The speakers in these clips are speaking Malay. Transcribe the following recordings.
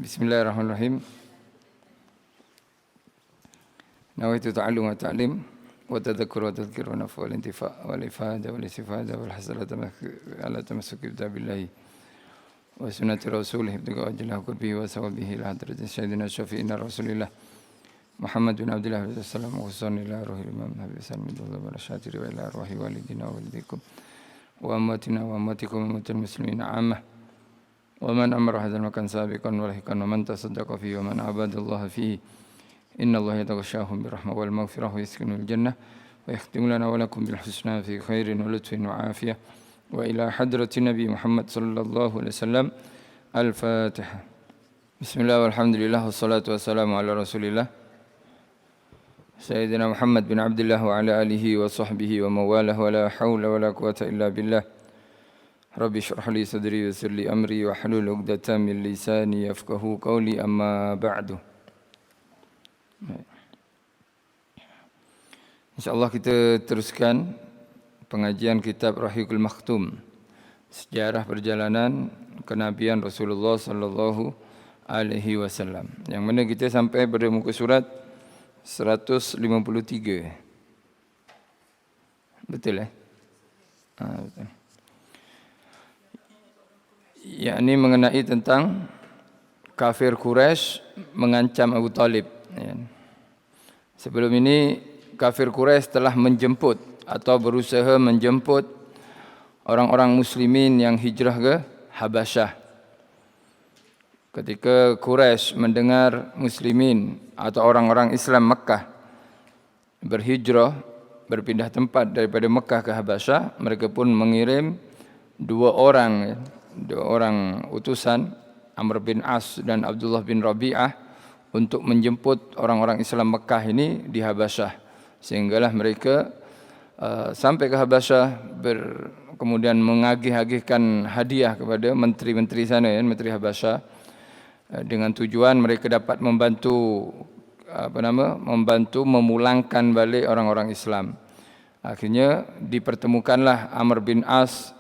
Bismillahirrahmanirrahim. Nawaitu ta'allum wa ta'lim wa tadhakkur wa tadhkir wa nafu wal intifa' wal ifada wal istifada wal hasalata ala tamassuki kitabillahi wa sunnati rasulih ibtiqa ajlah qurbihi wa sawabihi ila hadratin sayyidina syafi'ina rasulillah Muhammad bin Abdullah wa sallam wa sunni ila ruhil imam Nabi sallallahu alaihi wasallam wa ila ruhi walidina wa walidikum wa ammatina wa ammatikum wa ammatil muslimina ammah wa man amara hadzal makan sabiqan wa lahiqan wa man tasaddaqa fihi wa man abadallaha fihi inna Allah yataghashahum birahmah wal maghfirah wa yaskinul jannah wa yakhtimu lana wa lakum bil husna fi khairin wa lutfin wa afiyah wa ila hadratin Nabi Muhammad sallallahu alaihi wasallam. Al-Fatihah. Bismillah walhamdulillah wassalatu wassalamu ala Rasulillah Sayyidina Muhammad bin Abdullah wa ala alihi wa sahbihi wa mawalah wa la hawla wa la quwata illa billah. Rabbi syrah li sadri wa yassir li amri wa hlul 'uqdatam min lisani yafqahu qawli, amma ba'du. InsyaAllah kita teruskan pengajian kitab Rahiqul Makhtum, sejarah perjalanan kenabian Rasulullah sallallahu alaihi wasallam, yang mana kita sampai pada muka surat 153. Betul betul. Yakni mengenai tentang kafir Quraisy mengancam Abu Talib. Sebelum ini kafir Quraisy telah menjemput atau berusaha menjemput orang-orang muslimin yang hijrah ke Habasyah. Ketika Quraisy mendengar muslimin atau orang-orang Islam Mekah berhijrah, berpindah tempat daripada Mekah ke Habasyah, mereka pun mengirim dua orang utusan, Amr bin As dan Abdullah bin Rabi'ah, untuk menjemput orang-orang Islam Mekah ini di Habasyah. Sehinggalah mereka sampai ke Habasyah, kemudian mengagih-agihkan hadiah kepada menteri-menteri sana, menteri Habasyah, dengan tujuan mereka dapat membantu memulangkan balik orang-orang Islam. Akhirnya dipertemukanlah Amr bin As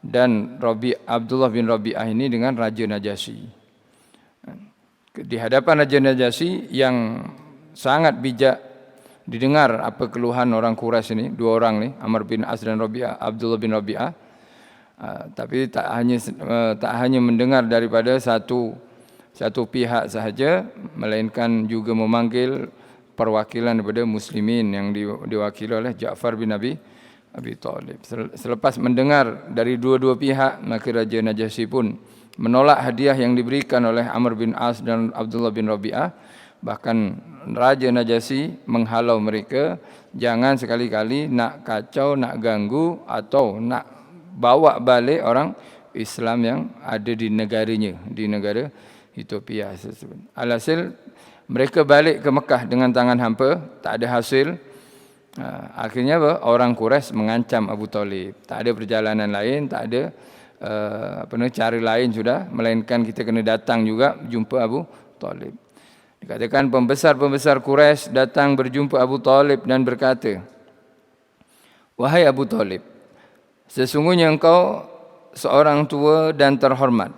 dan Abdullah bin Rabi'ah ini dengan Raja Najasyi. Di hadapan Raja Najasyi yang sangat bijak, didengar apa keluhan orang Quraisy ini, dua orang ni, Amr bin As dan Abdullah bin Rabi'ah. Tapi tak hanya mendengar daripada satu pihak sahaja, melainkan juga memanggil perwakilan daripada muslimin yang diwakili oleh Ja'far bin Abi Talib. Selepas mendengar dari dua-dua pihak, maka Raja Najasyi pun menolak hadiah yang diberikan oleh Amr bin As dan Abdullah bin Rabi'ah. Bahkan Raja Najasyi menghalau mereka, jangan sekali-kali nak kacau, nak ganggu atau nak bawa balik orang Islam yang ada di negaranya, di negara Ethiopia. Alhasil mereka balik ke Mekah dengan tangan hampa, tak ada hasil. Akhirnya orang Quraisy mengancam Abu Talib. Tak ada perjalanan lain, tak ada cara lain sudah, melainkan kita kena datang juga jumpa Abu Talib. Dikatakan pembesar-pembesar Quraisy datang berjumpa Abu Talib dan berkata, "Wahai Abu Talib, sesungguhnya engkau seorang tua dan terhormat,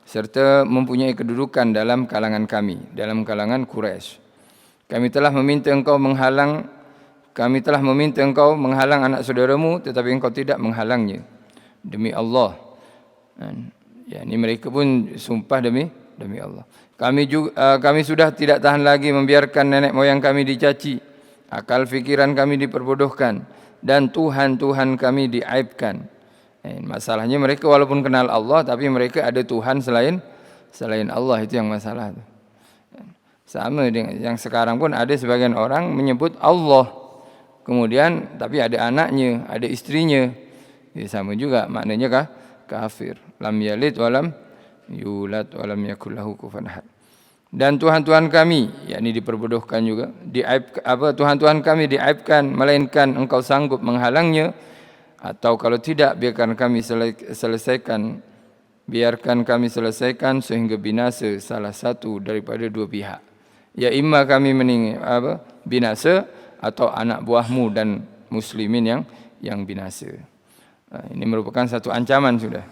serta mempunyai kedudukan dalam kalangan kami, dalam kalangan Quraisy. Kami telah meminta engkau menghalang anak saudaramu, tetapi engkau tidak menghalangnya. Demi Allah." Ini mereka pun sumpah demi Allah. Kami sudah tidak tahan lagi membiarkan nenek moyang kami dicaci, akal fikiran kami diperbodohkan, dan Tuhan-Tuhan kami diaibkan. Masalahnya mereka walaupun kenal Allah, tapi mereka ada Tuhan selain Allah. Itu yang masalah. Sama dengan yang sekarang pun ada sebagian orang menyebut Allah, kemudian tapi ada anaknya, ada istrinya. Sama juga maknanya kafir. Lam yalid walam yulad walam yakul lahu kufuwan ahad. Dan Tuhan-Tuhan kami, yakni diperbodohkan juga, Tuhan-Tuhan kami diaibkan, melainkan engkau sanggup menghalangnya, atau kalau tidak biarkan kami selesaikan sehingga binasa salah satu daripada dua pihak. Ya imma kami binasa, atau anak buahmu dan muslimin yang binasa. Ini merupakan satu ancaman sudah.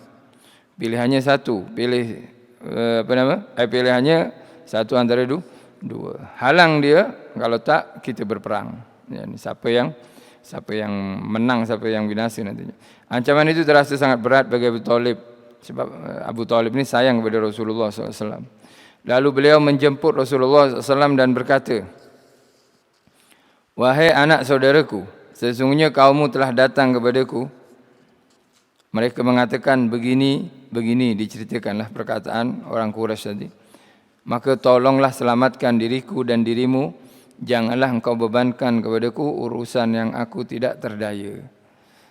Pilihannya satu, pilih pilihannya satu antara dua. Halang dia, kalau tak kita berperang. Ya, siapa yang menang, siapa yang binasa nantinya. Ancaman itu terasa sangat berat bagi Abu Talib, sebab Abu Talib ini sayang kepada Rasulullah SAW. Lalu beliau menjemput Rasulullah SAW dan berkata, "Wahai anak saudaraku, sesungguhnya kaummu telah datang kepadaku. Mereka mengatakan begini, diceritakanlah perkataan orang Quraisy tadi. Maka tolonglah selamatkan diriku dan dirimu. Janganlah engkau bebankan kepadaku urusan yang aku tidak terdaya."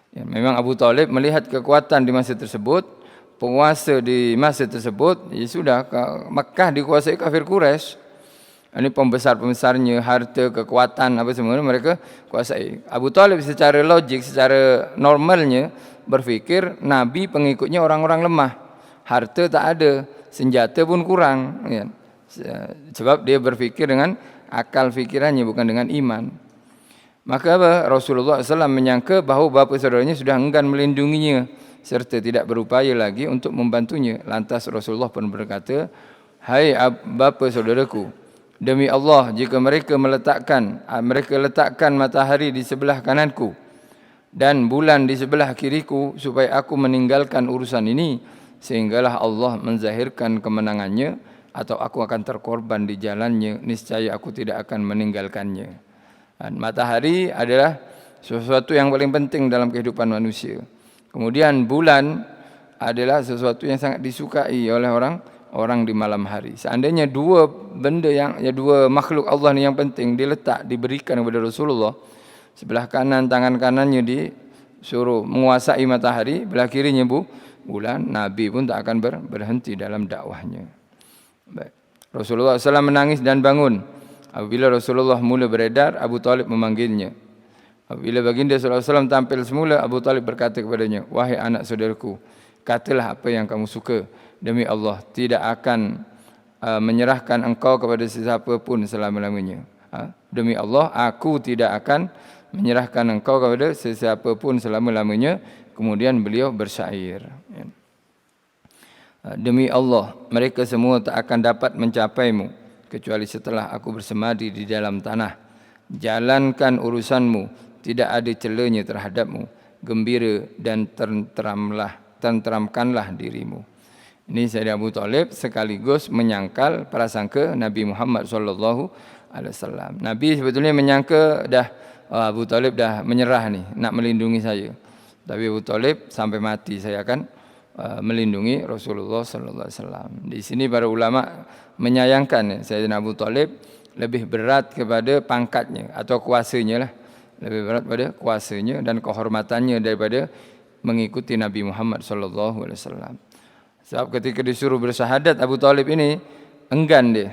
Ya, memang Abu Talib melihat kekuatan di masa tersebut, penguasa di masa tersebut, ya sudah, Mekah dikuasai kafir Quraisy. Ini pembesar-pembesarnya, harta, kekuatan, apa semua mereka kuasai. Abu Talib secara logik, secara normalnya berfikir Nabi pengikutnya orang-orang lemah. Harta tak ada, senjata pun kurang. Ya. Sebab dia berfikir dengan akal fikirannya, bukan dengan iman. Maka Rasulullah SAW menyangka bahawa bapa saudaranya sudah enggan melindunginya serta tidak berupaya lagi untuk membantunya. Lantas Rasulullah pun berkata, "Hai bapa saudaraku, demi Allah jika mereka letakkan matahari di sebelah kananku dan bulan di sebelah kiriku supaya aku meninggalkan urusan ini, sehinggalah Allah menzahirkan kemenangannya atau aku akan terkorban di jalannya, niscaya aku tidak akan meninggalkannya." Dan matahari adalah sesuatu yang paling penting dalam kehidupan manusia. Kemudian bulan adalah sesuatu yang sangat disukai oleh orang di malam hari. Seandainya dua makhluk Allah ni yang penting diberikan kepada Rasulullah, sebelah kanan tangan kanannya disuruh menguasai matahari, belah kirinya bulan, Nabi pun tak akan berhenti dalam dakwahnya. Baik. Rasulullah SAW menangis dan bangun. Apabila Rasulullah mula beredar, Abu Talib memanggilnya. Apabila baginda SAW tampil semula, Abu Talib berkata kepadanya, "Wahai anak saudaraku, katalah apa yang kamu suka. Demi Allah, tidak akan menyerahkan engkau kepada sesiapa pun selama-lamanya. Demi Allah, aku tidak akan menyerahkan engkau kepada sesiapa pun selama-lamanya." Kemudian beliau bersyair, "Demi Allah, mereka semua tak akan dapat mencapaimu kecuali setelah aku bersemadi di dalam tanah. Jalankan urusanmu, tidak ada celanya terhadapmu. Gembira dan tenteramkanlah dirimu." Ini Sayyidina Abu Talib sekaligus menyangkal prasangka Nabi Muhammad SAW. Nabi sebetulnya menyangka Abu Talib dah menyerah ni, nak melindungi saya. Tapi Abu Talib sampai mati saya akan melindungi Rasulullah SAW. Di sini para ulama menyayangkan Sayyidina Abu Talib lebih berat kepada pangkatnya atau kuasanya lah, lebih berat pada kuasanya dan kehormatannya daripada mengikuti Nabi Muhammad SAW. Sebab ketika disuruh bersyahadat, Abu Talib ini enggan dia.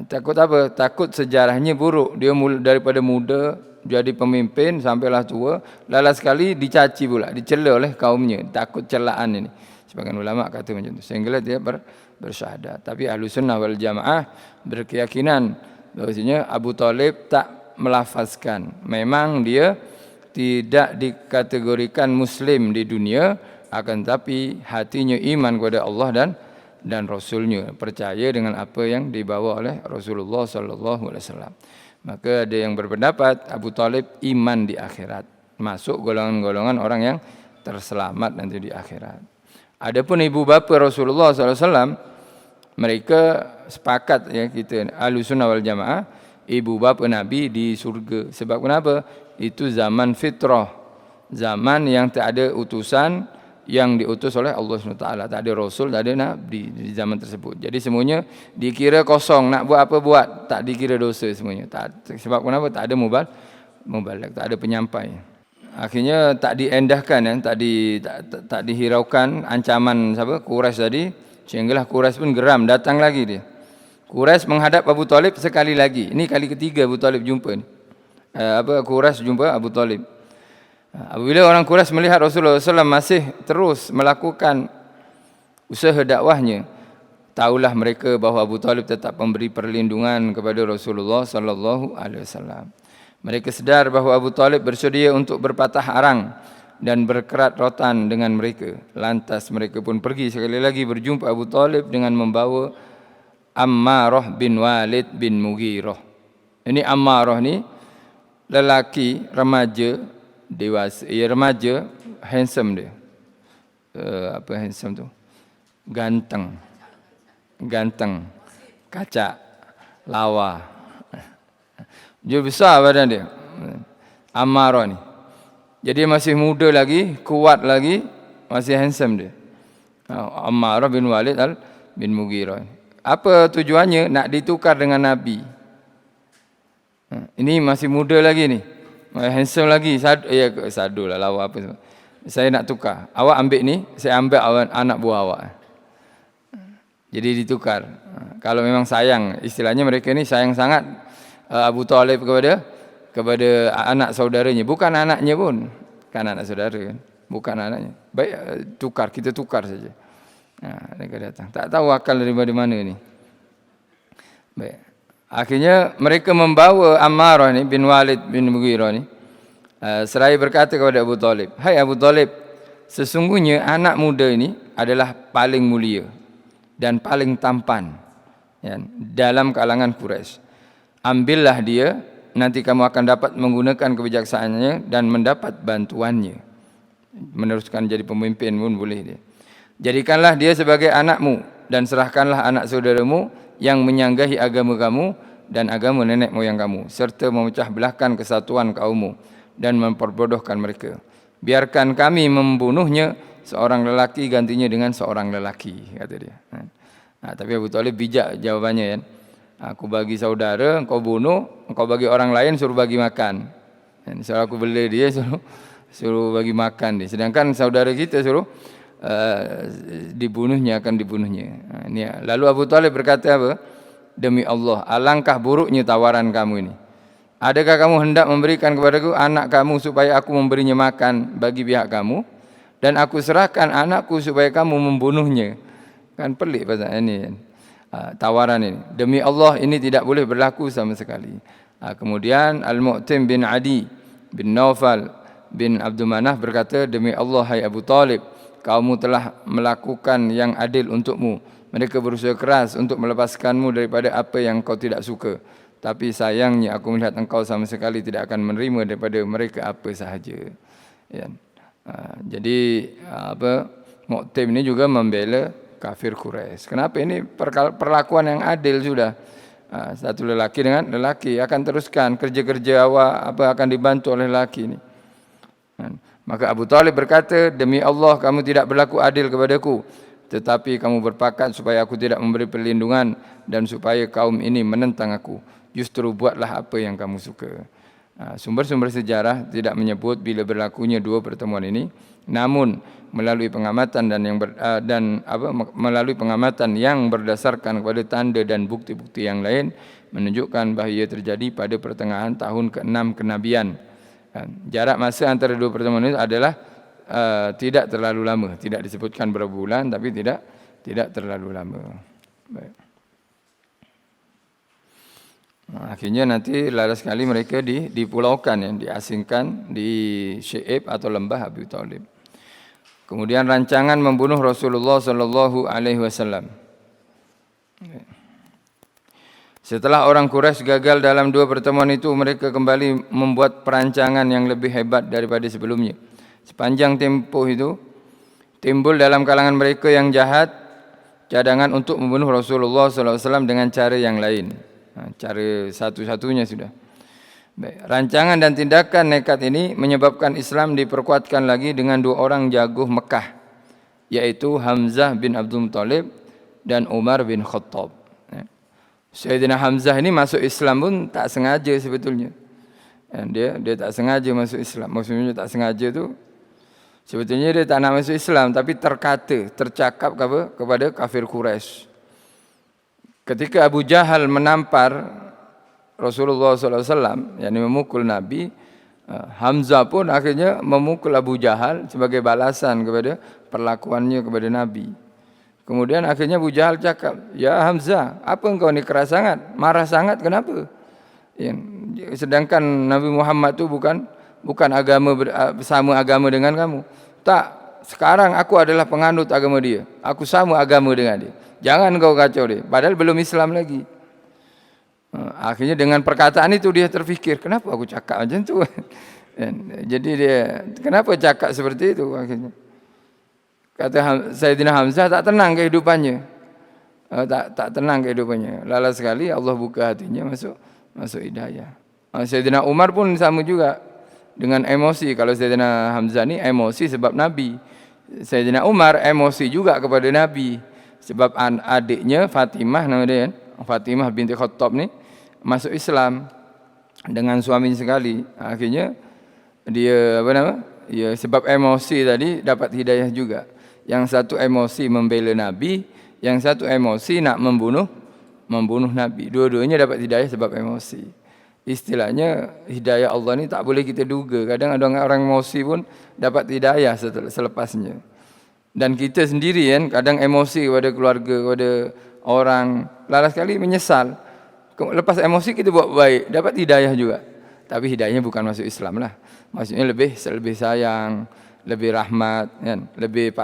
Takut apa? Takut sejarahnya buruk. Dia daripada muda jadi pemimpin sampailah tua, lalas sekali dicaci pula, dicela oleh kaumnya, takut celaan ini. Sebagian ulama kata macam itu. Sehingga dia bersyahadat. Tapi Ahlussunnah wal Jamaah berkeyakinan bahwasanya Abu Talib tak melafazkan. Memang dia tidak dikategorikan muslim di dunia, akan tapi hatinya iman kepada Allah dan Rasulnya, percaya dengan apa yang dibawa oleh Rasulullah SAW. Maka ada yang berpendapat Abu Talib iman di akhirat, masuk golongan-golongan orang yang terselamat nanti di akhirat. Adapun ibu bapa Rasulullah SAW, mereka sepakat ya, kita Ahlussunnah wal Jamaah, ibu bapa Nabi di surga. Sebab kenapa? Itu zaman fitrah, zaman yang tak ada utusan yang diutus oleh Allah SWT. Tak ada Rasul, tak ada Nabi di zaman tersebut. Jadi semuanya dikira kosong, nak buat apa buat, tak dikira dosa semuanya. Sebab kenapa? Tak ada mubaligh, tak ada penyampai. Akhirnya tak diendahkan, tak dihiraukan ancaman Quraisy tadi, sehinggalah Quraisy pun geram, datang lagi dia. Quraisy menghadap Abu Talib sekali lagi. Ini kali ketiga Abu Talib jumpa ni. Quraisy jumpa Abu Talib. Apabila orang Quraisy melihat Rasulullah SAW masih terus melakukan usaha dakwahnya, tahulah mereka bahawa Abu Talib tetap memberi perlindungan kepada Rasulullah SAW. Mereka sedar bahawa Abu Talib bersedia untuk berpatah arang dan berkerat rotan dengan mereka. Lantas mereka pun pergi sekali lagi berjumpa Abu Talib dengan membawa Ammarah bin Walid bin Mughirah. Ini Ammarah ni lelaki remaja dewasa, remaja, handsome dia. Apa handsome tu? Ganteng, kacak, lawa. Dia besar badan dia. Ammarah ni. Jadi masih muda lagi, kuat lagi, masih handsome dia. Ammarah bin Walid bin Mughirah. Apa tujuannya? Nak ditukar dengan Nabi. Ini masih muda lagi ni. Handsome lagi. Sadu lah, lawa apa semua. Saya nak tukar. Awak ambil ni, saya ambil anak buah awak. Jadi ditukar. Kalau memang sayang, istilahnya mereka ni sayang sangat Abu Talib kepada anak saudaranya. Bukan anaknya pun. Kan anak saudara kan. Bukan anaknya. Baik, kita tukar saja. Mereka datang. Tak tahu akal dari mana ni. Baik. Akhirnya mereka membawa Ammarah ni bin Walid bin Mughirah ni. Seraya berkata kepada Abu Talib. Hai Abu Talib, sesungguhnya anak muda ini adalah paling mulia dan paling tampan ya, dalam kalangan Quraisy. Ambillah dia, nanti kamu akan dapat menggunakan kebijaksanaannya dan mendapat bantuannya. Meneruskan jadi pemimpin pun boleh dia. Jadikanlah dia sebagai anakmu dan serahkanlah anak saudaramu yang menyanggahi agama kamu dan agama nenek moyang kamu, serta memecah belahkan kesatuan kaummu dan memperbodohkan mereka. Biarkan kami membunuhnya, seorang lelaki gantinya dengan seorang lelaki, kata dia. Tapi Abu Talib bijak jawabannya kan. Aku bagi saudara, engkau bunuh, engkau bagi orang lain suruh bagi makan. Misalnya aku bela dia suruh bagi makan dia. Sedangkan saudara kita suruh dibunuhnya. Lalu Abu Talib berkata apa? Demi Allah, alangkah buruknya tawaran kamu ini. Adakah kamu hendak memberikan kepadaku anak kamu supaya aku memberinya makan bagi pihak kamu, dan aku serahkan anakku supaya kamu membunuhnya? Kan pelik pasal ini. Tawaran ini. Demi Allah ini tidak boleh berlaku sama sekali. Kemudian Al-Mu'tim bin Adi bin Naufal bin Abdul Manaf berkata, demi Allah hai Abu Talib, kamu telah melakukan yang adil untukmu. Mereka berusaha keras untuk melepaskanmu daripada apa yang kau tidak suka. Tapi sayangnya aku melihat engkau sama sekali tidak akan menerima daripada mereka apa sahaja. Ya. Jadi Mu'tim ini juga membela kafir Quraisy. Kenapa? Ini perlakuan yang adil sudah. Satu lelaki dengan lelaki akan teruskan kerja-kerja awak akan dibantu oleh lelaki ini. Maka Abu Talib berkata, demi Allah kamu tidak berlaku adil kepadaku, tetapi kamu berpakat supaya aku tidak memberi perlindungan dan supaya kaum ini menentang aku. Justru buatlah apa yang kamu suka. Sumber-sumber sejarah tidak menyebut bila berlakunya dua pertemuan ini, namun melalui pengamatan melalui pengamatan yang berdasarkan kepada tanda dan bukti-bukti yang lain menunjukkan bahawa ia terjadi pada pertengahan tahun ke-6 kenabian. Jarak masa antara dua pertemuan itu adalah tidak terlalu lama, tidak disebutkan berapa bulan, tapi tidak terlalu lama. Baik. Akhirnya nanti lala sekali mereka dipulaukan, diasingkan di Syi'ib atau lembah Abu Talib. Kemudian rancangan membunuh Rasulullah sallallahu alaihi wasallam. Setelah orang Quraisy gagal dalam dua pertemuan itu, mereka kembali membuat perancangan yang lebih hebat daripada sebelumnya. Sepanjang tempoh itu timbul dalam kalangan mereka yang jahat cadangan untuk membunuh Rasulullah sallallahu alaihi wasallam dengan cara yang lain. Cara satu-satunya sudah. Baik. Rancangan dan tindakan nekat ini menyebabkan Islam diperkuatkan lagi dengan dua orang jago Mekah, yaitu Hamzah bin Abdul Muttalib dan Umar bin Khattab. Sayyidina Hamzah ini masuk Islam pun tak sengaja sebetulnya. Dia tak sengaja masuk Islam. Maksudnya tak sengaja tu sebetulnya dia tak nak masuk Islam, tapi tercakap kepada kafir Quraisy. Ketika Abu Jahal menampar Rasulullah SAW, yakni memukul Nabi, Hamzah pun akhirnya memukul Abu Jahal sebagai balasan kepada perlakuannya kepada Nabi. Kemudian akhirnya Abu Jahal cakap, ya Hamzah, apa engkau ni keras sangat, marah sangat, kenapa? Ya, sedangkan Nabi Muhammad tu bukan bukan sama agama dengan kamu. Tak, sekarang aku adalah penganut agama dia. Aku sama agama dengan dia. Jangan kau kacau dia. Padahal belum Islam lagi. Akhirnya dengan perkataan itu dia terfikir, kenapa aku cakap macam tu? Jadi dia, kenapa cakap seperti itu akhirnya? Kata Sayyidina Hamzah, tak tenang kehidupannya. Tak tenang kehidupannya. Lala sekali Allah buka hatinya masuk hidayah. Sayyidina Umar pun sama juga dengan emosi. Kalau Sayyidina Hamzah ni emosi sebab Nabi. Sayyidina Umar emosi juga kepada Nabi. Sebab adiknya Fatimah nama dia, Fatimah binti Khattab ni masuk Islam dengan suami sekali. Akhirnya dia ya sebab emosi tadi dapat hidayah juga. Yang satu emosi membela Nabi, yang satu emosi nak membunuh Nabi. Dua-duanya dapat hidayah sebab emosi. Istilahnya hidayah Allah ni tak boleh kita duga. Kadang ada orang emosi pun dapat hidayah selepasnya. Dan kita sendiri kan kadang emosi kepada keluarga, kepada orang, lalas sekali menyesal. Lepas emosi kita buat baik, dapat hidayah juga. Tapi hidayahnya bukan masuk Islam lah. Maksudnya lebih sayang, lebih rahmat, kan? Lebih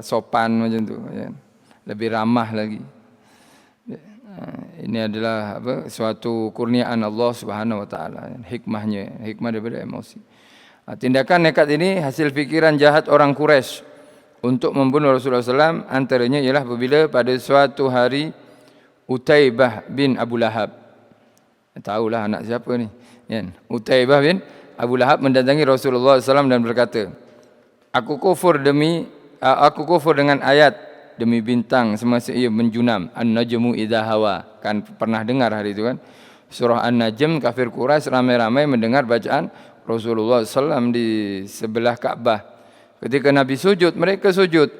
sopan macam tu, kan? Lebih ramah lagi. Ini adalah suatu kurniaan Allah Subhanahu Wa Taala, hikmah daripada emosi. Tindakan nekat ini hasil fikiran jahat orang Quraisy untuk membunuh Rasulullah SAW. Antaranya ialah apabila pada suatu hari Utaibah bin Abu Lahab, tahulah anak siapa ni, kan? Utaibah bin Abu Lahab mendatangi Rasulullah SAW dan berkata, aku kufur dengan ayat demi bintang semasa ia menjunam. An-najmu idza hawa, kan pernah dengar hari itu kan? Surah An-Najm, kafir Quraisy ramai-ramai mendengar bacaan Rasulullah SAW di sebelah Kaabah. Ketika Nabi sujud, mereka sujud.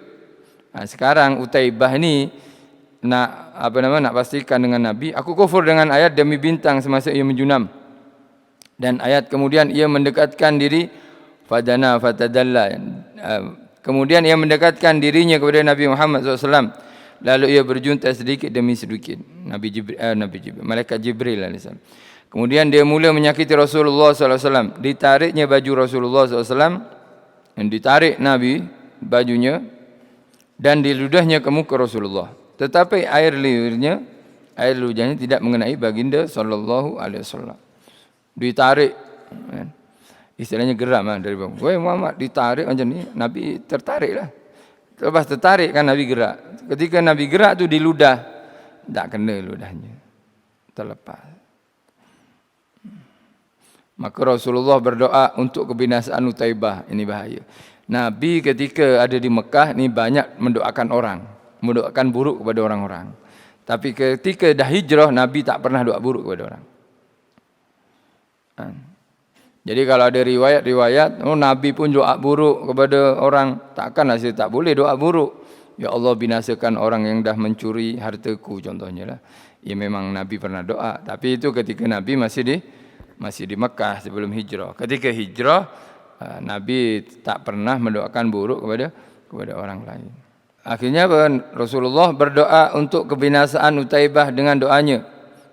Sekarang Utaibah ni nak pastikan dengan Nabi, aku kufur dengan ayat demi bintang semasa ia menjunam. Dan ayat kemudian ia mendekatkan diri fadana fatadalla. Kemudian ia mendekatkan dirinya kepada Nabi Muhammad SAW. Lalu ia berjunta sedikit demi sedikit. Malaikat Jibril alaihissalam. Kemudian dia mula menyakiti Rasulullah SAW. Ditariknya baju Rasulullah SAW. Dan ditarik Nabi bajunya. Dan diludahnya ke muka Rasulullah. Tetapi air liurnya tidak mengenai baginda SAW. Ditarik. Istilahnya geram dari bawah. Wahai Muhammad, ditarik macam ni. Nabi tertarik lah. Lepas tertarik kan Nabi gerak. Ketika Nabi gerak tu di ludah. Tak kena ludahnya. Terlepas. Maka Rasulullah berdoa untuk kebinasaan Utaibah. Ini bahaya. Nabi ketika ada di Mekah ni banyak mendoakan orang. Mendoakan buruk kepada orang-orang. Tapi ketika dah hijrah, Nabi tak pernah doa buruk kepada orang. Jadi kalau ada riwayat, Nabi pun doa buruk kepada orang, takkanlah saya tak boleh doa buruk. Ya Allah, binasakan orang yang dah mencuri hartaku contohnya lah. Ya memang Nabi pernah doa, tapi itu ketika Nabi masih di Mekah sebelum hijrah. Ketika hijrah, Nabi tak pernah mendoakan buruk kepada orang lain. Akhirnya Rasulullah berdoa untuk kebinasaan Utaibah dengan doanya,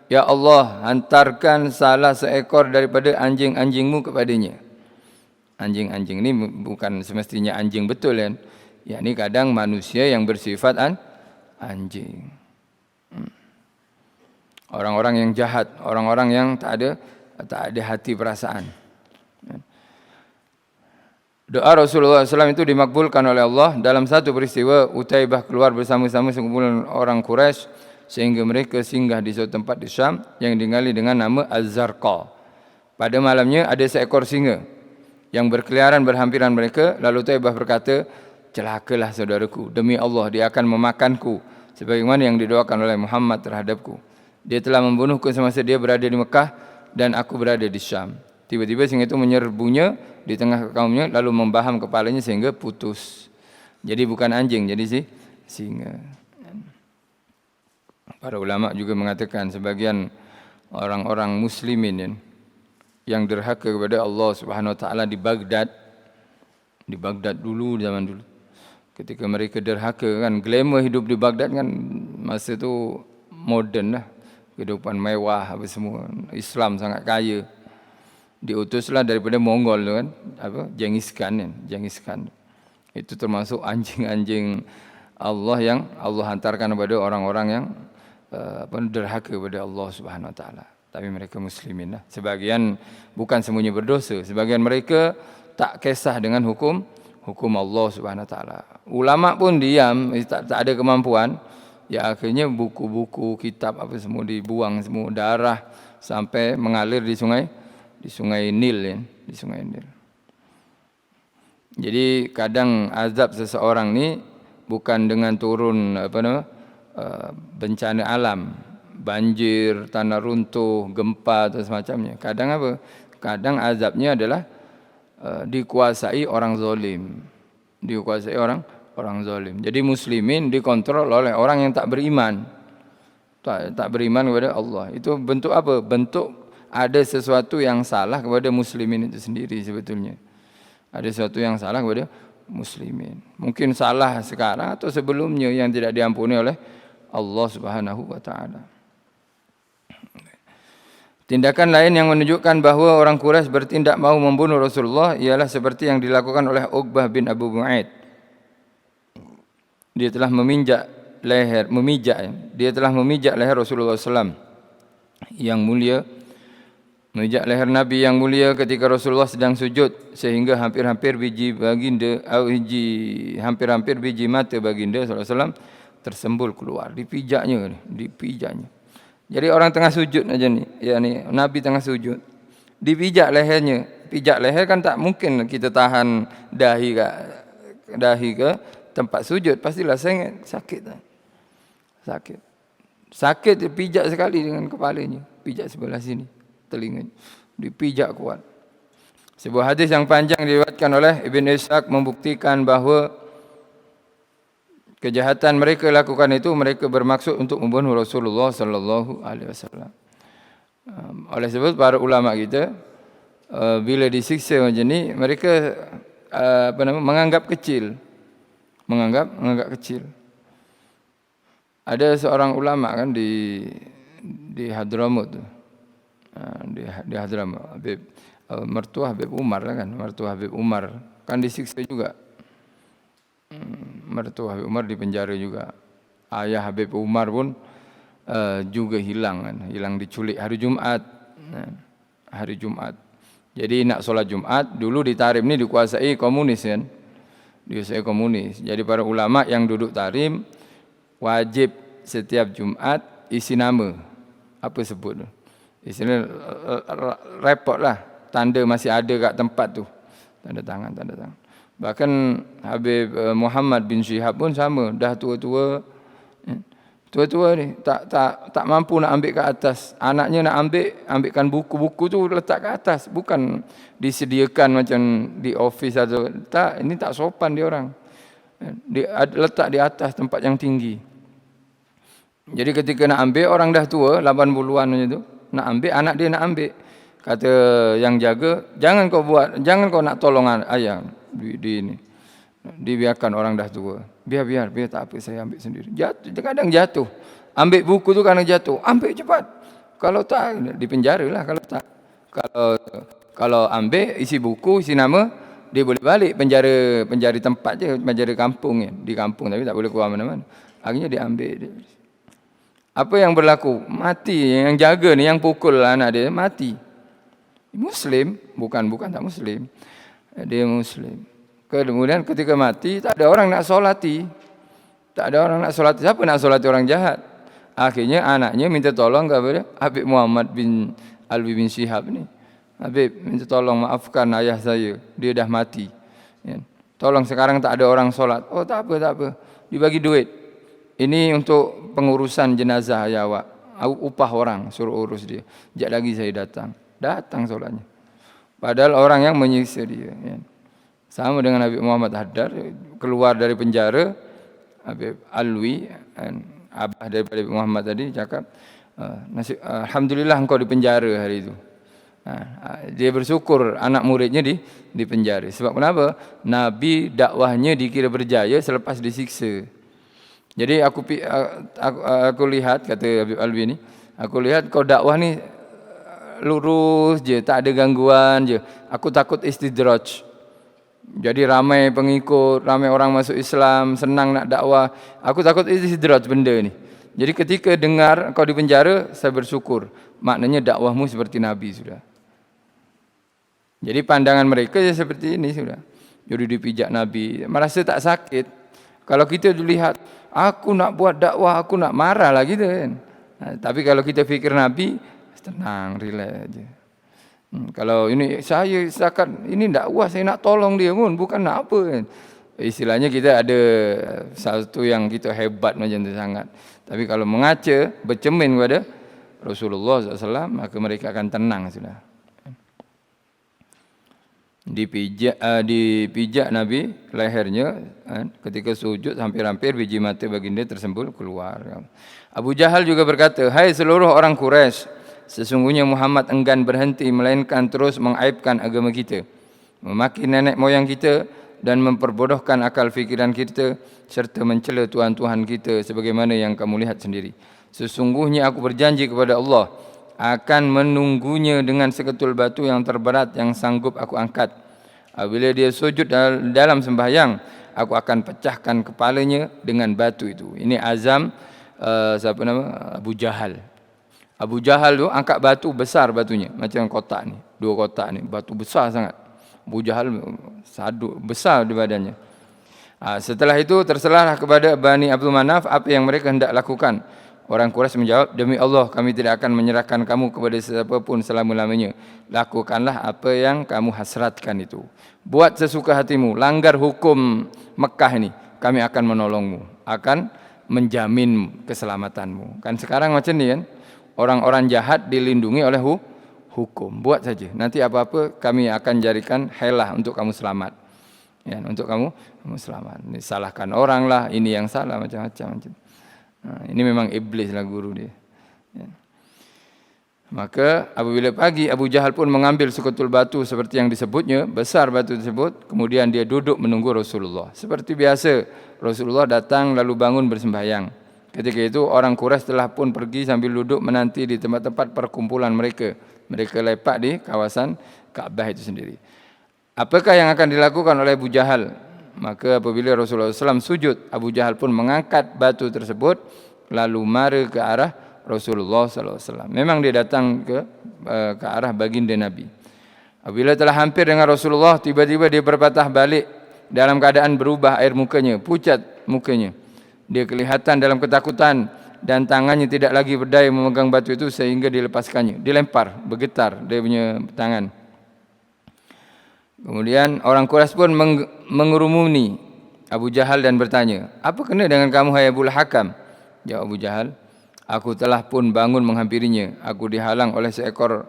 ya Allah, hantarkan salah seekor daripada anjing-anjingmu kepadanya. Anjing-anjing ini bukan semestinya anjing betul kan. Ya, ini kadang manusia yang bersifat anjing. Orang-orang yang jahat, orang-orang yang tak ada hati perasaan. Doa Rasulullah SAW itu dimakbulkan oleh Allah. Dalam satu peristiwa, Utaibah keluar bersama-sama sekumpulan orang Quraisy sehingga mereka singgah di suatu tempat di Syam yang dikenali dengan nama Az-Zarqa. Pada malamnya ada seekor singa yang berkeliaran berhampiran mereka. Lalu Utaibah berkata, celakalah saudaraku, demi Allah dia akan memakanku sebagaimana yang didoakan oleh Muhammad terhadapku. Dia telah membunuhku semasa dia berada di Mekah dan aku berada di Syam. Tiba-tiba singa itu menyerbunya di tengah kaumnya lalu membaham kepalanya sehingga putus. Jadi bukan anjing, jadi singa. Para ulama juga mengatakan sebagian orang-orang muslimin yang derhaka kepada Allah Subhanahu wa taala di Baghdad dulu, zaman dulu. Ketika mereka derhaka kan, glamour hidup di Baghdad kan masa tu moden lah. Kehidupan mewah apa semua. Islam sangat kaya. Diutuslah daripada Mongol tu kan, Genghis Khan kan, Genghis Khan. Itu termasuk anjing-anjing Allah yang Allah hantarkan kepada orang-orang yang derhaka kepada Allah Subhanahu Wa Taala. Tapi mereka muslimin lah. Sebagian bukan semuanya berdosa, sebagian mereka tak kisah dengan hukum Allah Subhanahu Wa Taala. Ulama pun diam, tak ada kemampuan. Ya akhirnya buku-buku, kitab apa semua dibuang semua, darah sampai mengalir di sungai Nil ya, di sungai Nil. Jadi kadang azab seseorang ni bukan dengan turun bencana alam, banjir, tanah runtuh, gempa atau semacamnya. Kadang apa? Kadang azabnya adalah dikuasai orang zalim. Dikuasai orang zalim. Jadi muslimin dikontrol oleh orang yang tak beriman. Tak beriman kepada Allah. Itu bentuk apa? Bentuk ada sesuatu yang salah kepada muslimin itu sendiri sebetulnya. Ada sesuatu yang salah kepada muslimin. Mungkin salah sekarang atau sebelumnya yang tidak diampuni oleh Allah Subhanahu Wa Taala. Tindakan lain yang menunjukkan bahawa orang Quraisy bertindak mahu membunuh Rasulullah ialah seperti yang dilakukan oleh Uqbah bin Abu Mu'aid. Dia telah memijak leher Rasulullah SAW yang mulia, memijak leher Nabi yang mulia ketika Rasulullah sedang sujud, sehingga hampir-hampir biji mata baginda SAW tersembul keluar. Dipijaknya. Jadi orang tengah sujud aja ni, Nabi tengah sujud, dipijak lehernya. Pijak leher kan tak mungkin kita tahan dahi ke tempat sujud, pastilah sakit. Sakit dipijak sekali dengan kepalanya, pijak sebelah sini telinganya, dipijak kuat. Sebuah hadis yang panjang diriwayatkan oleh Ibn Ishaq membuktikan bahawa kejahatan mereka lakukan itu mereka bermaksud untuk membunuh Rasulullah sallallahu alaihi wasallam. Oleh sebab para ulama kita bila disiksa macam ni mereka menganggap kecil. Ada seorang ulama kan di Hadramut tu. Di Hadramut, mertua Habib Umar lah kan, mertua Habib Umar kan disiksa juga. Mertua Habib Umar dipenjara juga. Ayah Habib Umar pun juga hilang diculik hari Jumaat. Hari Jumaat. Jadi nak solat Jumaat dulu di Tarim ni dikuasai komunis kan. Jadi para ulama yang duduk Tarim wajib setiap Jumaat isi nama. Apa sebut tu? Isinya repot lah. Tanda masih ada kat tempat tu. Tanda tangan. Bahkan Habib Muhammad bin Syihab pun sama, dah tua-tua ni tak mampu nak ambil ke atas. Anaknya nak ambilkan buku-buku tu letak ke atas, bukan disediakan macam di office atau tak. Ini tak sopan dia orang. Letak di atas tempat yang tinggi. Jadi ketika nak ambil, orang dah tua 80-an macam tu, nak ambil, anak dia nak ambil. Kata yang jaga, jangan kau nak tolong ayah di ini. Dibiarkan orang dah tua. Biar tak apa, saya ambil sendiri. Kadang jatuh. Ambil buku tu kadang jatuh. Ambil cepat. Kalau tak, dipenjara lah kalau tak. Kalau ambil isi buku, isi nama, dia boleh balik penjara tempat je, penjara kampung ya. Di kampung tapi tak boleh keluar mana-mana. Akhirnya dia ambil. Apa yang berlaku? Mati. Yang jaga ni, yang pukul anak dia, mati. Muslim, bukan tak Muslim. Dia Muslim. Kemudian ketika mati, tak ada orang nak solati. Siapa nak solati orang jahat? Akhirnya anaknya minta tolong kepada Habib Muhammad bin Alwi bin Syihab ni. Habib, minta tolong maafkan ayah saya. Dia dah mati. Tolong sekarang tak ada orang solat. Oh tak apa. Dibagi duit. Ini untuk pengurusan jenazah ya awak. Upah orang, suruh urus dia. Sekejap lagi saya datang solatnya. Padahal orang yang menyiksa dia. Sama dengan Habib Muhammad Haddad, keluar dari penjara, Habib Alwi, abah daripada Habib Muhammad tadi cakap, alhamdulillah engkau di penjara hari itu. Dia bersyukur anak muridnya di penjara. Sebab kenapa? Nabi dakwahnya dikira berjaya selepas disiksa. Jadi aku lihat, kata Habib Alwi ni, aku lihat kau dakwah ni lurus je, tak ada gangguan je. Aku takut istidraj. Jadi ramai pengikut, ramai orang masuk Islam, senang nak dakwah. Aku takut istidraj benda ni. Jadi ketika dengar kau di penjara, saya bersyukur. Maknanya dakwahmu seperti Nabi sudah. Jadi pandangan mereka seperti ini sudah. Jadi dipijak Nabi, merasa tak sakit. Kalau kita lihat, aku nak buat dakwah, aku nak marah lah kita kan. Tapi kalau kita fikir Nabi, tenang, relax aja. Kalau ini saya setakat ini dakwah, saya nak tolong dia pun, bukan nak apa kan. Istilahnya kita ada satu yang kita hebat macam tu sangat. Tapi kalau mengaca, bercermin kepada Rasulullah SAW, maka mereka akan tenang sudah. Dipijak Nabi lehernya ketika sujud, hampir-hampir biji mata baginda tersembul keluar. Abu Jahal juga berkata, hai seluruh orang Quraisy, sesungguhnya Muhammad enggan berhenti melainkan terus mengaibkan agama kita, memaki nenek moyang kita dan memperbodohkan akal fikiran kita serta mencela tuhan-tuhan kita sebagaimana yang kamu lihat sendiri. Sesungguhnya aku berjanji kepada Allah akan menunggunya dengan seketul batu yang terberat yang sanggup aku angkat. Apabila dia sujud dalam sembahyang, aku akan pecahkan kepalanya dengan batu itu. Ini azam siapa nama? Abu Jahal. Abu Jahal tu angkat batu besar batunya, macam kotak ni, 2 kotak ni, batu besar sangat. Abu Jahal besar di badannya. Setelah itu terserahlah kepada Bani Abdul Manaf apa yang mereka hendak lakukan. Orang Quraisy menjawab, demi Allah kami tidak akan menyerahkan kamu kepada siapa pun selama-lamanya. Lakukanlah apa yang kamu hasratkan itu. Buat sesuka hatimu, langgar hukum Mekah ini, kami akan menolongmu, akan menjamin keselamatanmu. Kan sekarang macam ni kan, orang-orang jahat dilindungi oleh hukum. Buat saja, nanti apa-apa kami akan jadikan helah untuk kamu selamat. Ya, untuk kamu selamat. Ini salahkan orang lah, ini yang salah, macam-macam. Ini memang iblis lah guru dia. Ya. Maka apabila pagi, Abu Jahal pun mengambil seketul batu seperti yang disebutnya, besar batu tersebut, kemudian dia duduk menunggu Rasulullah. Seperti biasa, Rasulullah datang lalu bangun bersembahyang. Ketika itu orang Quraisy telah pun pergi sambil duduk menanti di tempat-tempat perkumpulan mereka. Mereka lepak di kawasan Ka'bah itu sendiri. Apakah yang akan dilakukan oleh Abu Jahal? Maka apabila Rasulullah SAW sujud, Abu Jahal pun mengangkat batu tersebut lalu mara ke arah Rasulullah SAW. Memang dia datang ke arah baginda Nabi. Apabila telah hampir dengan Rasulullah, tiba-tiba dia berpatah balik dalam keadaan berubah air mukanya, pucat mukanya. Dia kelihatan dalam ketakutan dan tangannya tidak lagi berdaya memegang batu itu sehingga dilepaskannya. Dilempar, bergetar dia punya tangan. Kemudian orang Quraisy pun mengerumuni Abu Jahal dan bertanya, apa kena dengan kamu hai Abul Hakam? Jawab Abu Jahal, aku telah pun bangun menghampirinya. Aku dihalang oleh seekor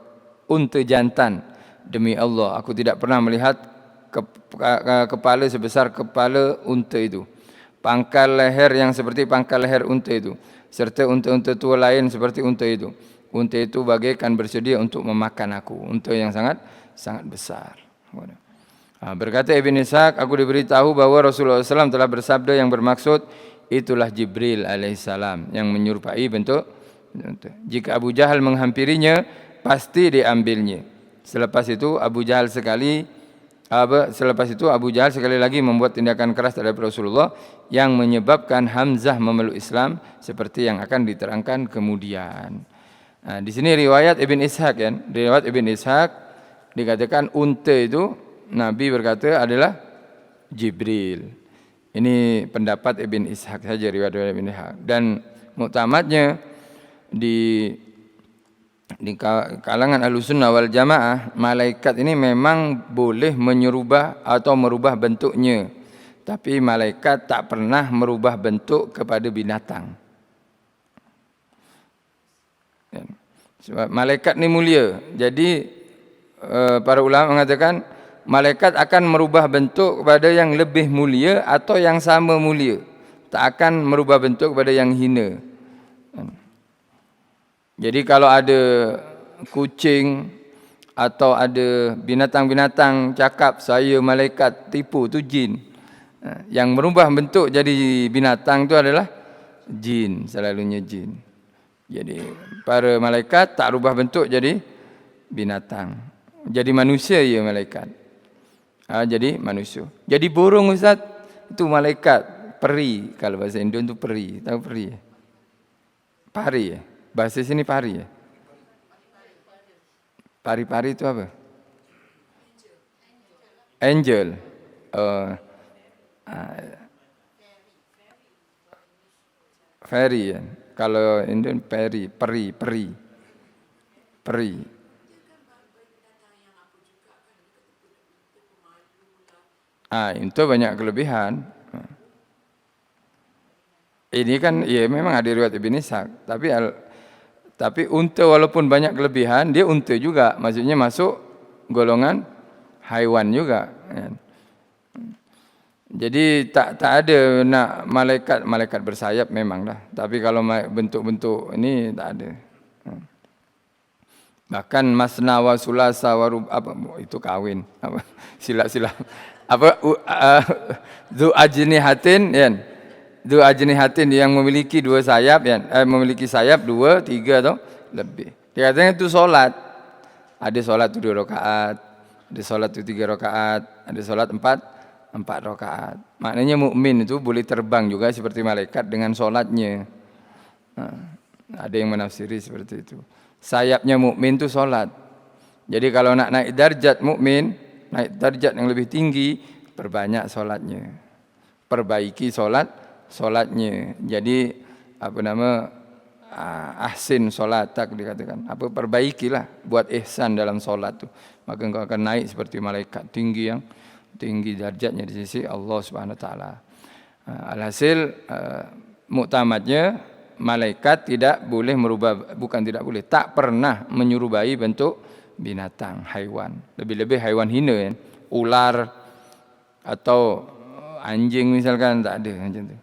unta jantan. Demi Allah, aku tidak pernah melihat kepala sebesar kepala unta itu, pangkal leher yang seperti pangkal leher unta itu, serta unta-unta tua lain seperti unta itu. Unta itu bagaikan bersedia untuk memakan aku. Unta yang sangat besar. Berkata Ibn Ishaq, aku diberitahu bahawa Rasulullah SAW telah bersabda yang bermaksud itulah Jibril alaihissalam yang menyerupai bentuk. Jika Abu Jahal menghampirinya, pasti diambilnya. Selepas itu Abu Jahal sekali lagi membuat tindakan keras terhadap Rasulullah yang menyebabkan Hamzah memeluk Islam seperti yang akan diterangkan kemudian. Di sini riwayat Ibn Ishaq kan, riwayat Ibn Ishaq dikatakan unta itu Nabi berkata adalah Jibril. Ini pendapat Ibn Ishaq saja, riwayat Ibn Ishaq. Dan muktamadnya di kalangan Ahlussunnah wal Jamaah, malaikat ini memang boleh menyerubah atau merubah bentuknya. Tapi malaikat tak pernah merubah bentuk kepada binatang. Sebab malaikat ni mulia. Jadi para ulama mengatakan malaikat akan merubah bentuk kepada yang lebih mulia atau yang sama mulia. Tak akan merubah bentuk kepada yang hina. Jadi kalau ada kucing atau ada binatang-binatang cakap saya malaikat, tipu tu jin. Yang merubah bentuk jadi binatang tu adalah jin, selalunya jin. Jadi para malaikat tak rubah bentuk jadi binatang. Jadi manusia ya malaikat. Jadi manusia. Jadi burung Ustaz, itu malaikat, peri. Kalau bahasa Indon itu peri. Tahu peri ya? Pari ya? Bahasa sini pari ya? Pari-pari itu apa? Angel. Fairy ya. Kalau Indon peri. Itu banyak kelebihan. Ini kan ya memang ada riwayat Ibn Ishaq, tapi unta walaupun banyak kelebihan, dia unta juga, maksudnya masuk golongan haiwan juga. Jadi tak ada nak malaikat bersayap memang dah, tapi kalau bentuk-bentuk ini tak ada. Bahkan masna wa sulasa wa itu kawin apa silap apa du ajnihatin ya. Dua ajnihatin yang memiliki dua sayap ya, memiliki sayap 2, 3 atau lebih. Dia katanya itu solat. Ada solat 2 rakaat, ada solat 3 rakaat, ada solat 4 rakaat. Maknanya mukmin itu boleh terbang juga seperti malaikat dengan solatnya. Ada yang menafsiri seperti itu. Sayapnya mukmin itu solat. Jadi kalau nak naik darjat mukmin, naik darjat yang lebih tinggi, perbanyak solatnya. Perbaiki solatnya. Jadi ahsin solatak dikatakan. Perbaikilah, buat ihsan dalam solat tu. Maka engkau akan naik seperti malaikat tinggi yang tinggi darjatnya di sisi Allah Subhanahu wa taala. Alhasil muktamadnya malaikat tidak boleh merubah, bukan tidak boleh, tak pernah menyerupai bentuk binatang, haiwan. Lebih-lebih haiwan hina, ular atau anjing misalkan, tak ada macam tu.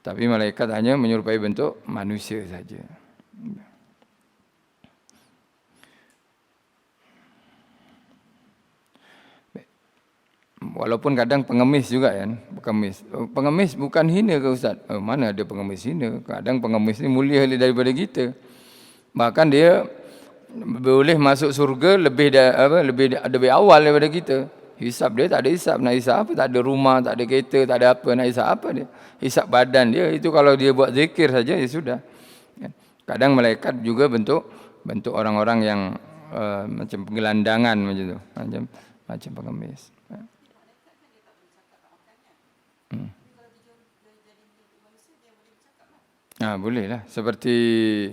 Tapi malaikat hanya menyerupai bentuk manusia saja. Walaupun kadang pengemis juga kan, pengemis bukan hina ke Ustaz? Mana ada pengemis hina? Kadang pengemis ni mulia daripada kita. Bahkan dia boleh masuk surga lebih awal daripada kita. Hisab dia tak ada hisab. Nak hisab apa? Tak ada rumah, tak ada kereta, tak ada apa. Nak hisab apa dia? Hisab badan dia. Itu kalau dia buat zikir saja, ya sudah. Kadang malaikat juga bentuk orang-orang yang macam penggelandangan macam tu. Macam pengemis. Boleh lah. Seperti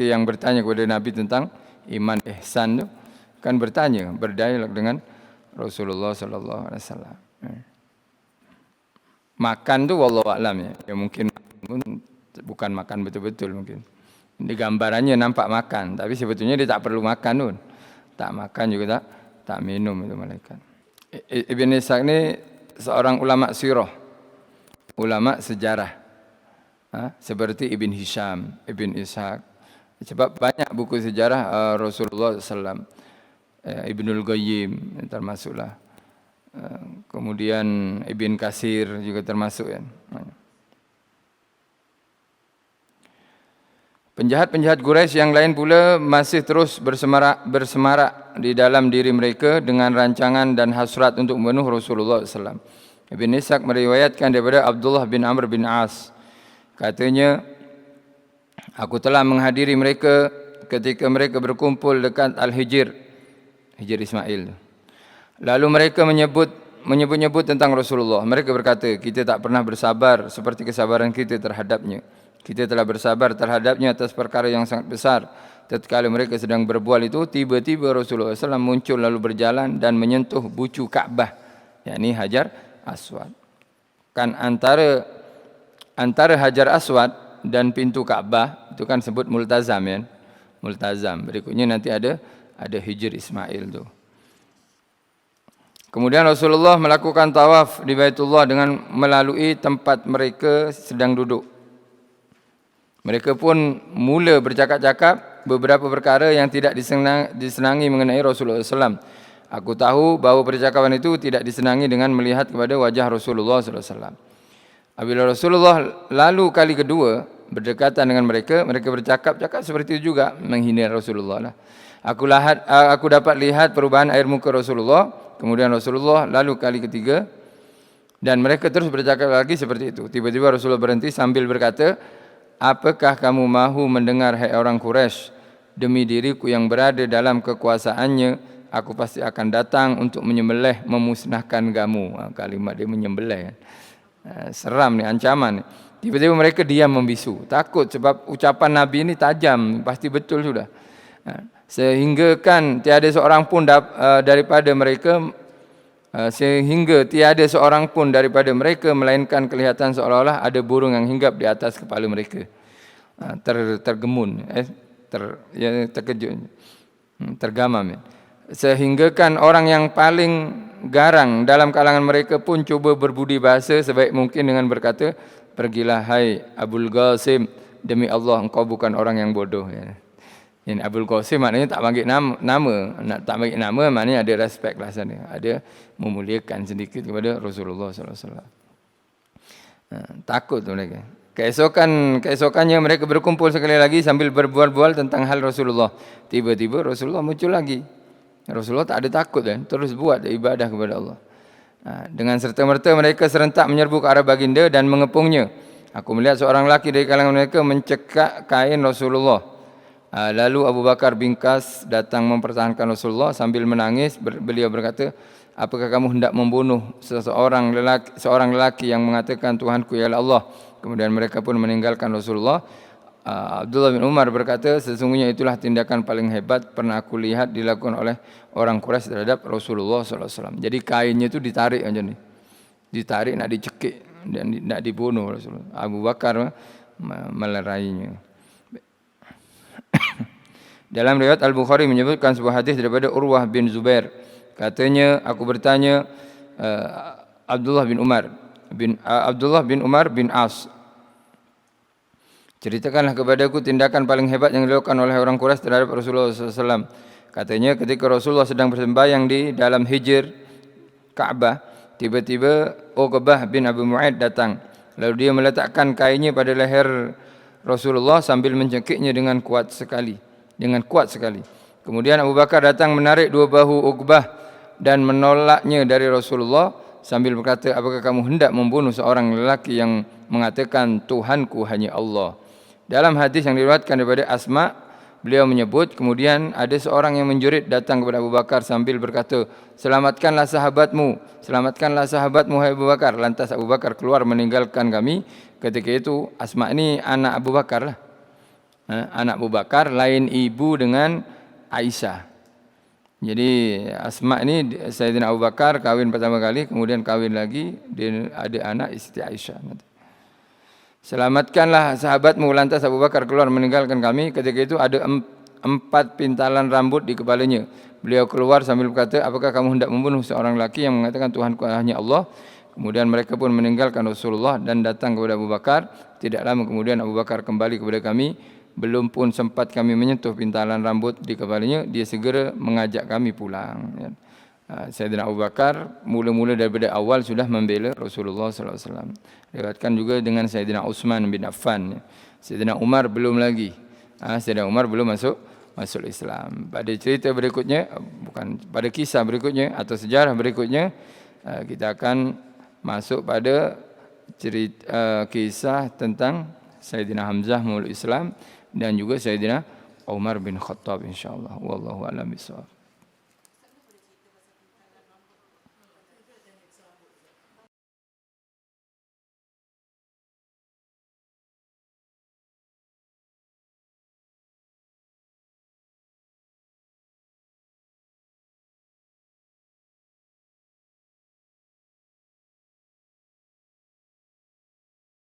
yang bertanya kepada Nabi tentang iman ihsan tu, kan bertanya, berdialog dengan Rasulullah sallallahu alaihi wasallam. Makan tu wallahu a'lam ya. Ya mungkin bukan makan betul-betul mungkin. Di gambarannya nampak makan, tapi sebetulnya dia tak perlu makan pun. Tak makan juga tak minum itu malaikat. Ibn Ishaq ni seorang ulama sirah, ulama sejarah. Seperti Ibn Hisham, Ibn Ishaq. Sebab banyak buku sejarah Rasulullah SAW. Ibnul Qayyim termasuklah. Kemudian Ibn Katsir juga termasuk ya. Penjahat-penjahat Quraisy yang lain pula masih terus bersemarak di dalam diri mereka dengan rancangan dan hasrat untuk membunuh Rasulullah SAW. Ibn Ishaq meriwayatkan daripada Abdullah bin Amr bin As. Katanya, aku telah menghadiri mereka ketika mereka berkumpul dekat Al-Hijr, Hijr Ismail. Lalu mereka menyebut-nyebut tentang Rasulullah. Mereka berkata, kita tak pernah bersabar seperti kesabaran kita terhadapnya. Kita telah bersabar terhadapnya atas perkara yang sangat besar. Tatkala mereka sedang berbual itu, tiba-tiba Rasulullah SAW muncul lalu berjalan dan menyentuh bucu Ka'bah, yakni Hajar Aswad. Kan antara Hajar Aswad dan pintu Ka'bah itu kan sebut multazam ya. Multazam. Berikutnya nanti ada Hijr Ismail tu. Kemudian Rasulullah melakukan tawaf di Baitullah dengan melalui tempat mereka sedang duduk. Mereka pun mula bercakap-cakap beberapa perkara yang tidak disenangi mengenai Rasulullah SAW. Aku tahu bahawa percakapan itu tidak disenangi dengan melihat kepada wajah Rasulullah SAW. Apabila Rasulullah lalu kali kedua berdekatan dengan mereka, mereka bercakap-cakap seperti itu juga, menghina Rasulullah lah. Aku dapat lihat perubahan air muka Rasulullah, kemudian Rasulullah lalu kali ketiga, dan mereka terus bercakap lagi seperti itu. Tiba-tiba Rasulullah berhenti sambil berkata, apakah kamu mahu mendengar hai orang Quraisy, demi diriku yang berada dalam kekuasaannya, aku pasti akan datang untuk menyembelih, memusnahkan kamu. Kalimat dia menyembelih. Seram ni, ancaman ni. Tiba-tiba mereka diam membisu. Takut sebab ucapan Nabi ini tajam, pasti betul sudah. Sehingga kan tiada seorang pun daripada mereka melainkan kelihatan seolah-olah ada burung yang hinggap di atas kepala mereka. Tergemun, terkejut, tergamam. Sehingga kan orang yang paling garang dalam kalangan mereka pun cuba berbudi bahasa sebaik mungkin dengan berkata, pergilah hai Abul Qasim, demi Allah engkau bukan orang yang bodoh. Ini Abul Qasim maknanya tak bagi nama. Nak tak bagi nama maknanya ada respect lah sana. Ada memuliakan sedikit kepada Rasulullah SAW. Takut mereka. Keesokannya mereka berkumpul sekali lagi sambil berbual-bual tentang hal Rasulullah. Tiba-tiba Rasulullah muncul lagi. Rasulullah tak ada takut kan, terus buat ibadah kepada Allah. Dengan serta-merta mereka serentak menyerbu ke arah baginda dan mengepungnya. Aku melihat seorang lelaki dari kalangan mereka mencekak kain Rasulullah. Lalu Abu Bakar bin Qas datang mempertahankan Rasulullah sambil menangis. Beliau berkata, apakah kamu hendak membunuh seorang lelaki yang mengatakan Tuhanku ialah Allah? Kemudian mereka pun meninggalkan Rasulullah. Abdullah bin Umar berkata, sesungguhnya itulah tindakan paling hebat pernah aku lihat dilakukan oleh orang Quraisy terhadap Rasulullah SAW. Jadi kainnya itu ditarik macam ni. Ditarik nak dicekik dan nak dibunuh Rasulullah. Abu Bakar melerainya. Dalam riwayat Al-Bukhari menyebutkan sebuah hadis daripada Urwah bin Zubair. Katanya, aku bertanya Abdullah bin Umar bin As, ceritakanlah kepadaku tindakan paling hebat yang dilakukan oleh orang Quraisy terhadap Rasulullah SAW. Katanya, ketika Rasulullah sedang bersembahyang di dalam hijr Ka'bah, tiba-tiba Uqbah bin Abu Mu'aid datang. Lalu dia meletakkan kainnya pada leher Rasulullah sambil mencekiknya dengan kuat sekali. Kemudian Abu Bakar datang menarik dua bahu Uqbah dan menolaknya dari Rasulullah sambil berkata, apakah kamu hendak membunuh seorang lelaki yang mengatakan Tuhanku hanya Allah? Dalam hadis yang diriwayatkan daripada Asma, beliau menyebut, kemudian ada seorang yang menjerit datang kepada Abu Bakar sambil berkata, selamatkanlah sahabatmu hai Abu Bakar. Lantas Abu Bakar keluar meninggalkan kami. Ketika itu Asma ini anak Abu Bakar lah. Anak Abu Bakar, lain ibu dengan Aisyah. Jadi Asma ini Sayyidina Abu Bakar kahwin pertama kali, kemudian kahwin lagi, dia ada anak istri Aisyah. Selamatkanlah sahabatmu. Lantas Abu Bakar keluar meninggalkan kami. Ketika itu ada 4 pintalan rambut di kepalanya. Beliau keluar sambil berkata, apakah kamu hendak membunuh seorang lelaki yang mengatakan Tuhanku hanya Allah? Kemudian mereka pun meninggalkan Rasulullah dan datang kepada Abu Bakar. Tidak lama kemudian Abu Bakar kembali kepada kami. Belum pun sempat kami menyentuh pintalan rambut di kepalanya, dia segera mengajak kami pulang. Sayyidina Abu Bakar mula-mula daripada awal sudah membela Rasulullah SAW. Diriwayatkan juga dengan Sayyidina Utsman bin Affan. Sayyidina Umar belum lagi. Sayyidina Umar belum masuk Islam. Pada cerita berikutnya, pada kisah berikutnya atau sejarah berikutnya, kita akan masuk pada cerita kisah tentang Sayyidina Hamzah maulud Islam dan juga Sayyidina Umar bin Khattab, insyaallah. Wallahu a'lam bishawab.